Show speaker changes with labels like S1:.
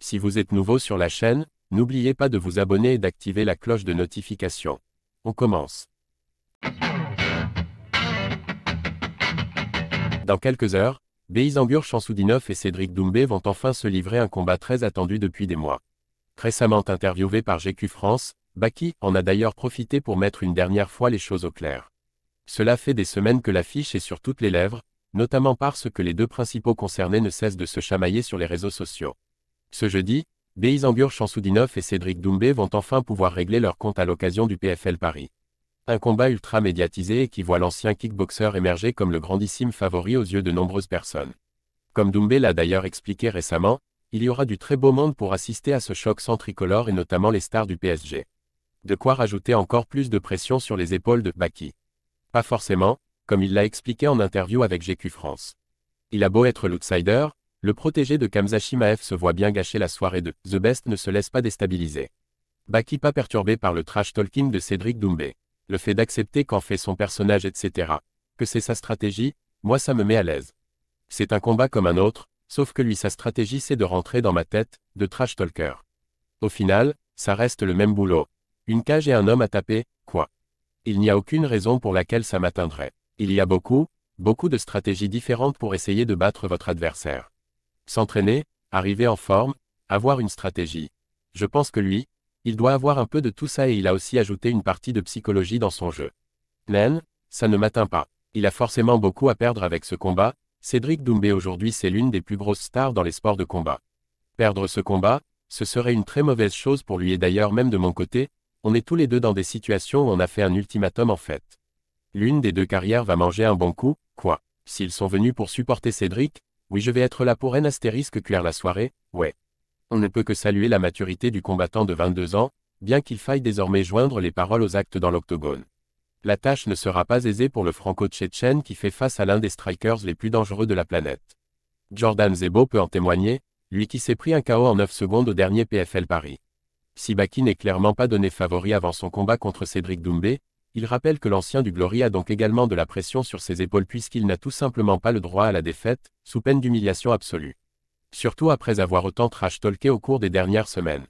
S1: Si vous êtes nouveau sur la chaîne, n'oubliez pas de vous abonner et d'activer la cloche de notification. On commence. Dans quelques heures, Beisangur Shamsudinov et Cédric Doumbé vont enfin se livrer un combat très attendu depuis des mois. Récemment interviewé par GQ France, Baki en a d'ailleurs profité pour mettre une dernière fois les choses au clair. Cela fait des semaines que l'affiche est sur toutes les lèvres, notamment parce que les deux principaux concernés ne cessent de se chamailler sur les réseaux sociaux. Ce jeudi, Beisangur Shamsudinov et Cédric Doumbé vont enfin pouvoir régler leur compte à l'occasion du PFL Paris. Un combat ultra médiatisé et qui voit l'ancien kickboxer émerger comme le grandissime favori aux yeux de nombreuses personnes. Comme Doumbé l'a d'ailleurs expliqué récemment, il y aura du très beau monde pour assister à ce choc sans tricolore et notamment les stars du PSG. De quoi rajouter encore plus de pression sur les épaules de Baki. Pas forcément, comme il l'a expliqué en interview avec GQ France. Il a beau être l'outsider, le protégé de Khamzat Chimaev se voit bien gâcher la soirée de The Best ne se laisse pas déstabiliser. Baki pas perturbé par le trash talking de Cédric Doumbé. Le fait d'accepter qu'en fait son personnage etc. Que c'est sa stratégie, moi ça me met à l'aise. C'est un combat comme un autre, sauf que lui sa stratégie c'est de rentrer dans ma tête, de trash talker. Au final, ça reste le même boulot. Une cage et un homme à taper, quoi. Il n'y a aucune raison pour laquelle ça m'atteindrait. Il y a beaucoup de stratégies différentes pour essayer de battre votre adversaire. S'entraîner, arriver en forme, avoir une stratégie. Je pense que lui, il doit avoir un peu de tout ça et il a aussi ajouté une partie de psychologie dans son jeu. Nen, ça ne m'atteint pas. Il a forcément beaucoup à perdre avec ce combat. Cédric Doumbé aujourd'hui c'est l'une des plus grosses stars dans les sports de combat. Perdre ce combat, ce serait une très mauvaise chose pour lui et d'ailleurs même de mon côté, on est tous les deux dans des situations où on a fait un ultimatum en fait. L'une des deux carrières va manger un bon coup, quoi. S'ils sont venus pour supporter Cédric, oui je vais être là pour cuire la soirée, ouais. On ne peut que saluer la maturité du combattant de 22 ans, bien qu'il faille désormais joindre les paroles aux actes dans l'octogone. La tâche ne sera pas aisée pour le franco-tchétchène qui fait face à l'un des strikers les plus dangereux de la planète. Jordan Zebo peut en témoigner, lui qui s'est pris un KO en 9 secondes au dernier PFL Paris. Si Baki n'est clairement pas donné favori avant son combat contre Cédric Doumbé, il rappelle que l'ancien du Glory a donc également de la pression sur ses épaules puisqu'il n'a tout simplement pas le droit à la défaite, sous peine d'humiliation absolue. Surtout après avoir autant trash-talké au cours des dernières semaines.